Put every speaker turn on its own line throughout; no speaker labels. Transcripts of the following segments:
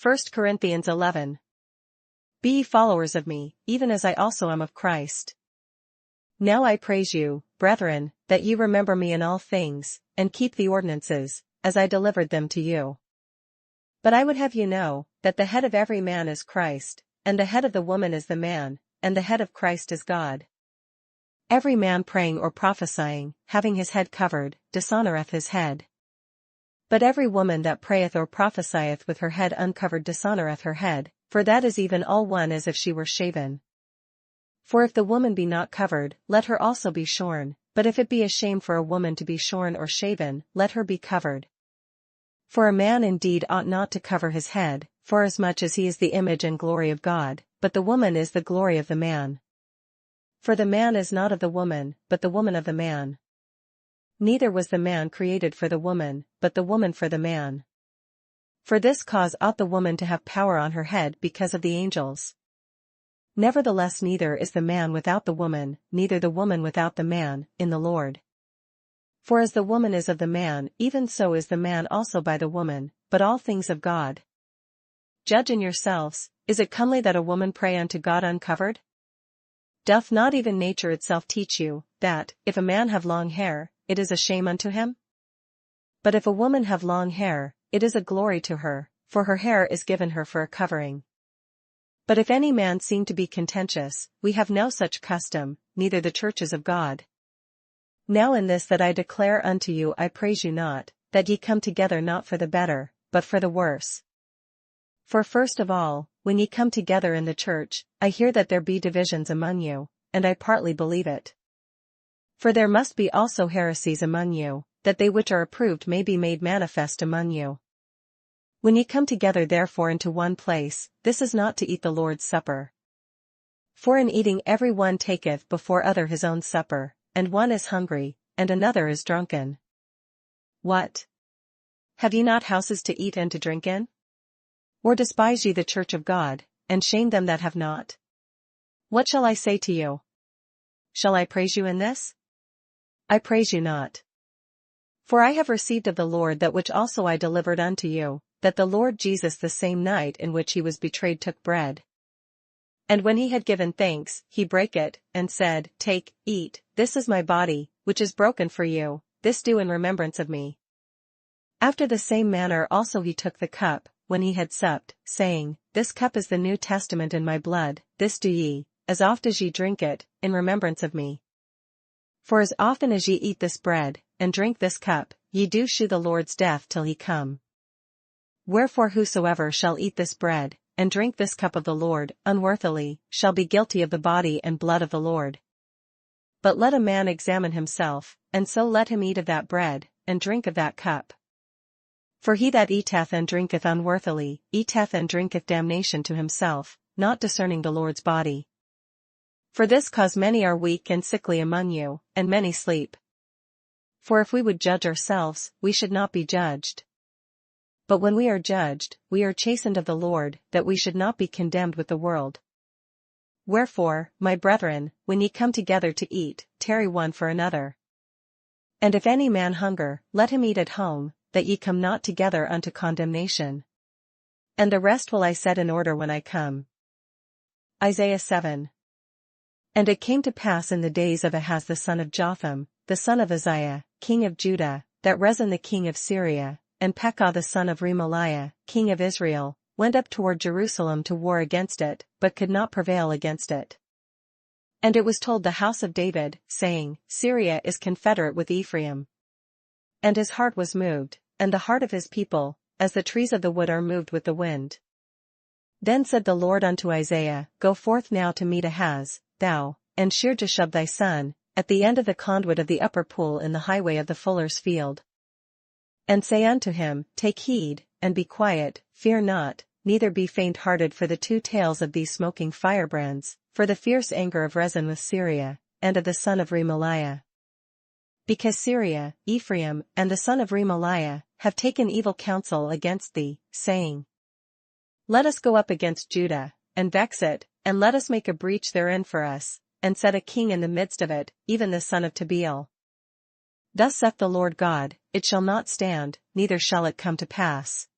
1 Corinthians 11. Be ye followers of me, even as I also am of Christ. Now I praise you, brethren, that ye remember me in all things, and keep the ordinances, as I delivered them to you. But I would have you know, that the head of every man is Christ, and the head of the woman is the man, and the head of Christ is God. Every man praying or prophesying, having his head covered, dishonoureth his head. But every woman that prayeth or prophesieth with her head uncovered dishonoureth her head, for that is even all one as if she were shaven. For if the woman be not covered, let her also be shorn, but if it be a shame for a woman to be shorn or shaven, let her be covered. For a man indeed ought not to cover his head, forasmuch as he is the image and glory of God, but the woman is the glory of the man. For the man is not of the woman, but the woman of the man. Neither was the man created for the woman, but the woman for the man. For this cause ought the woman to have power on her head because of the angels. Nevertheless neither is the man without the woman, neither the woman without the man, in the Lord. For as the woman is of the man, even so is the man also by the woman, but all things of God. Judge in yourselves, is it comely that a woman pray unto God uncovered? Doth not even nature itself teach you, that, if a man have long hair, it is a shame unto him? But if a woman have long hair, it is a glory to her, for her hair is given her for a covering. But if any man seem to be contentious, we have no such custom, neither the churches of God. Now in this that I declare unto you I praise you not, that ye come together not for the better, but for the worse. For first of all, when ye come together in the church, I hear that there be divisions among you, and I partly believe it. For there must be also heresies among you, that they which are approved may be made manifest among you. When ye come together therefore into one place, this is not to eat the Lord's supper. For in eating every one taketh before other his own supper, and one is hungry, and another is drunken. What? Have ye not houses to eat and to drink in? Or despise ye the church of God, and shame them that have not? What shall I say to you? Shall I praise you in this? I praise you not. For I have received of the Lord that which also I delivered unto you, that the Lord Jesus the same night in which he was betrayed took bread. And when he had given thanks, he brake it, and said, Take, eat, this is my body, which is broken for you, this do in remembrance of me. After the same manner also he took the cup, when he had supped, saying, This cup is the New Testament in my blood, this do ye, as oft as ye drink it, in remembrance of me. For as often as ye eat this bread, and drink this cup, ye do shew the Lord's death till he come. Wherefore whosoever shall eat this bread, and drink this cup of the Lord, unworthily, shall be guilty of the body and blood of the Lord. But let a man examine himself, and so let him eat of that bread, and drink of that cup. For he that eateth and drinketh unworthily, eateth and drinketh damnation to himself, not discerning the Lord's body. For this cause many are weak and sickly among you, and many sleep. For if we would judge ourselves, we should not be judged. But when we are judged, we are chastened of the Lord, that we should not be condemned with the world. Wherefore, my brethren, when ye come together to eat, tarry one for another. And if any man hunger, let him eat at home, that ye come not together unto condemnation. And the rest will I set in order when I come. Isaiah 7. And it came to pass in the days of Ahaz the son of Jotham, the son of Uzziah, king of Judah, that Rezin the king of Syria, and Pekah the son of Remaliah, king of Israel, went up toward Jerusalem to war against it, but could not prevail against it. And it was told the house of David, saying, Syria is confederate with Ephraim. And his heart was moved, and the heart of his people, as the trees of the wood are moved with the wind. Then said the Lord unto Isaiah, Go forth now to meet Ahaz, thou, and Shear-Jashub thy son, at the end of the conduit of the upper pool in the highway of the fuller's field. And say unto him, Take heed, and be quiet, fear not, neither be faint-hearted for the two tails of these smoking firebrands, for the fierce anger of Rezin with Syria, and of the son of Remaliah. Because Syria, Ephraim, and the son of Remaliah, have taken evil counsel against thee, saying, Let us go up against Judah, and vex it, and let us make a breach therein for us, and set a king in the midst of it, even the son of Tabeel. Thus saith the Lord God, It shall not stand, neither shall it come to pass.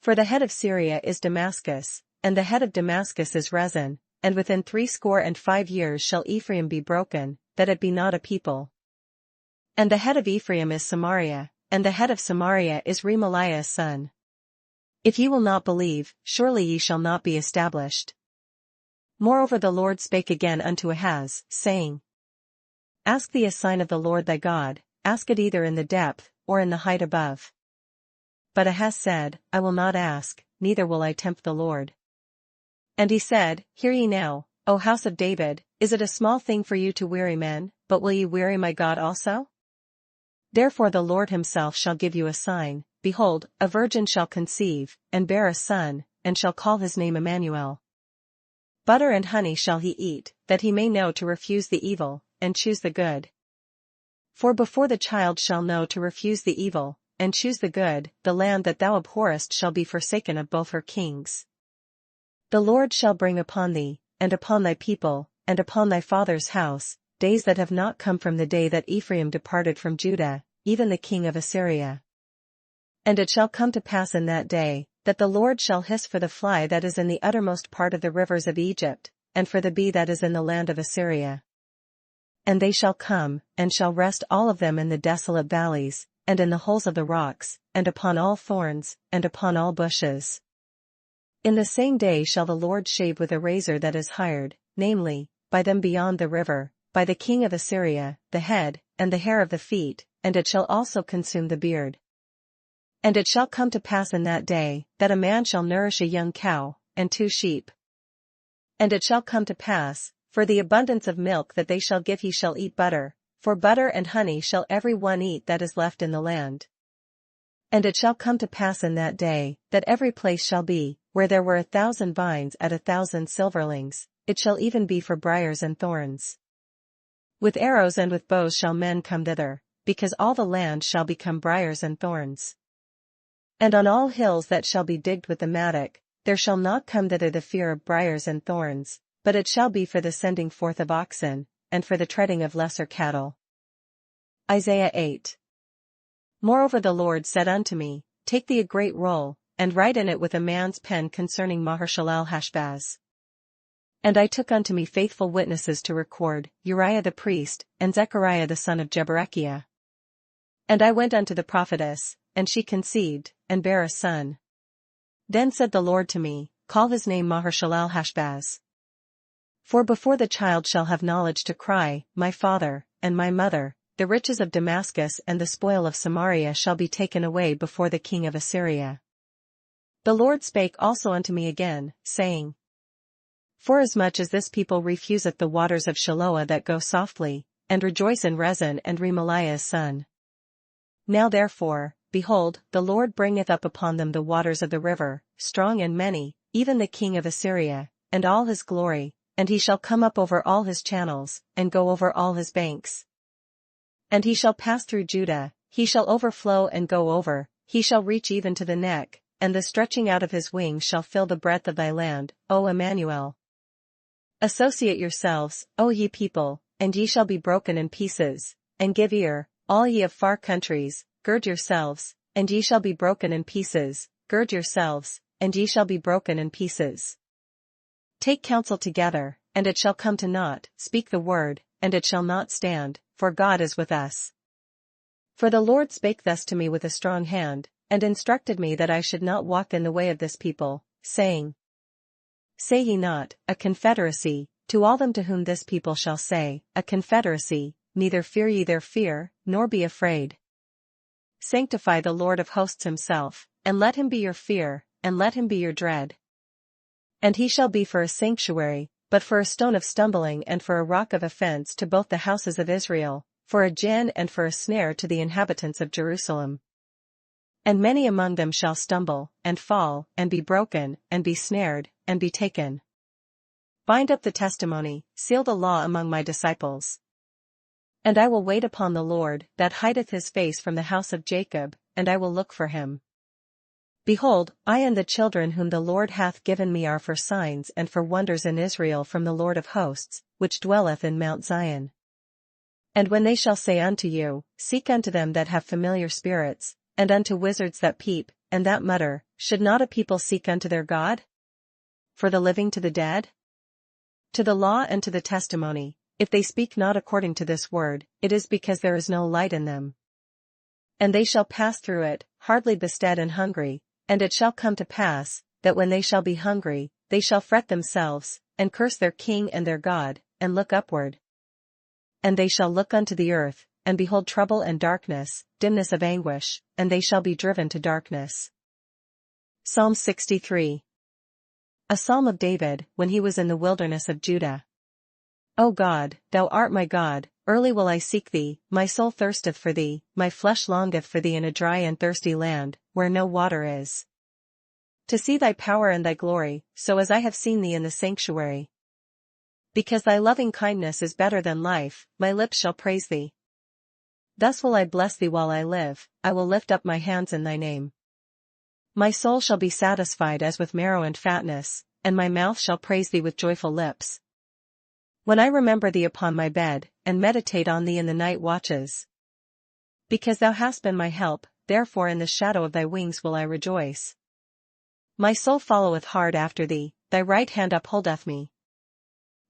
For the head of Syria is Damascus, and the head of Damascus is Rezin, and within 65 years shall Ephraim be broken, that it be not a people. And the head of Ephraim is Samaria, and the head of Samaria is Remaliah's son. If ye will not believe, surely ye shall not be established. Moreover the Lord spake again unto Ahaz, saying, Ask thee a sign of the Lord thy God, ask it either in the depth, or in the height above. But Ahaz said, I will not ask, neither will I tempt the Lord. And he said, Hear ye now, O house of David, is it a small thing for you to weary men, but will ye weary my God also? Therefore the Lord himself shall give you a sign, behold, a virgin shall conceive, and bear a son, and shall call his name Emmanuel. Butter and honey shall he eat, that he may know to refuse the evil, and choose the good. For before the child shall know to refuse the evil, and choose the good, the land that thou abhorrest shall be forsaken of both her kings. The Lord shall bring upon thee, and upon thy people, and upon thy father's house, days that have not come from the day that Ephraim departed from Judah, even the king of Assyria. And it shall come to pass in that day, that the Lord shall hiss for the fly that is in the uttermost part of the rivers of Egypt, and for the bee that is in the land of Assyria. And they shall come, and shall rest all of them in the desolate valleys, and in the holes of the rocks, and upon all thorns, and upon all bushes. In the same day shall the Lord shave with a razor that is hired, namely, by them beyond the river, by the king of Assyria, the head, and the hair of the feet, and it shall also consume the beard. And it shall come to pass in that day, that a man shall nourish a young cow, and 2 sheep. And it shall come to pass, for the abundance of milk that they shall give he shall eat butter, for butter and honey shall every one eat that is left in the land. And it shall come to pass in that day, that every place shall be, where there were 1,000 vines at 1,000 silverlings, it shall even be for briars and thorns. With arrows and with bows shall men come thither, because all the land shall become briars and thorns. And on all hills that shall be digged with the mattock, there shall not come thither the fear of briars and thorns, but it shall be for the sending forth of oxen, and for the treading of lesser cattle. Isaiah 8. Moreover the Lord said unto me, Take thee a great roll, and write in it with a man's pen concerning Maher-shalal-Hashbaz. And I took unto me faithful witnesses to record, Uriah the priest, and Zechariah the son of Jeberechiah. And I went unto the prophetess, and she conceived, and bare a son. Then said the Lord to me, Call his name Maher-shalal-Hashbaz. For before the child shall have knowledge to cry, My father, and my mother, the riches of Damascus and the spoil of Samaria shall be taken away before the king of Assyria. The Lord spake also unto me again, saying, Forasmuch as this people refuseth the waters of Shiloah that go softly, and rejoice in Rezin and Remaliah's son. Now therefore, behold, the Lord bringeth up upon them the waters of the river, strong and many, even the king of Assyria, and all his glory, and he shall come up over all his channels, and go over all his banks. And he shall pass through Judah, he shall overflow and go over, he shall reach even to the neck, and the stretching out of his wings shall fill the breadth of thy land, O Emmanuel. Associate yourselves, O ye people, and ye shall be broken in pieces, and give ear, all ye of far countries, gird yourselves, and ye shall be broken in pieces, gird yourselves, and ye shall be broken in pieces. Take counsel together, and it shall come to naught, speak the word, and it shall not stand, for God is with us. For the Lord spake thus to me with a strong hand, and instructed me that I should not walk in the way of this people, saying, Say ye not, a confederacy, to all them to whom this people shall say, a confederacy, neither fear ye their fear, nor be afraid. Sanctify the Lord of hosts himself, and let him be your fear, and let him be your dread. And he shall be for a sanctuary, but for a stone of stumbling and for a rock of offense to both the houses of Israel, for a gin and for a snare to the inhabitants of Jerusalem. And many among them shall stumble, and fall, and be broken, and be snared, and be taken. Bind up the testimony, seal the law among my disciples. And I will wait upon the Lord, that hideth his face from the house of Jacob, and I will look for him. Behold, I and the children whom the Lord hath given me are for signs and for wonders in Israel from the Lord of hosts, which dwelleth in Mount Zion. And when they shall say unto you, Seek unto them that have familiar spirits, and unto wizards that peep, and that mutter, should not a people seek unto their God? For the living to the dead? To the law and to the testimony, if they speak not according to this word, it is because there is no light in them. And they shall pass through it, hardly bestead and hungry, and it shall come to pass, that when they shall be hungry, they shall fret themselves, and curse their king and their God, and look upward. And they shall look unto the earth, and behold trouble and darkness, dimness of anguish, and they shall be driven to darkness. Psalm 63. A psalm of David, when he was in the wilderness of Judah. O God, thou art my God, early will I seek thee, my soul thirsteth for thee, my flesh longeth for thee in a dry and thirsty land, where no water is. To see thy power and thy glory, so as I have seen thee in the sanctuary. Because thy loving kindness is better than life, my lips shall praise thee. Thus will I bless thee while I live, I will lift up my hands in thy name. My soul shall be satisfied as with marrow and fatness, and my mouth shall praise thee with joyful lips. When I remember thee upon my bed, and meditate on thee in the night watches. Because thou hast been my help, therefore in the shadow of thy wings will I rejoice. My soul followeth hard after thee, thy right hand upholdeth me.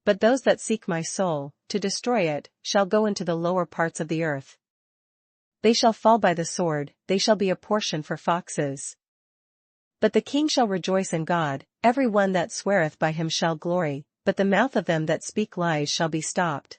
But those that seek my soul, to destroy it, shall go into the lower parts of the earth. They shall fall by the sword, they shall be a portion for foxes. But the king shall rejoice in God, every one that sweareth by him shall glory, but the mouth of them that speak lies shall be stopped.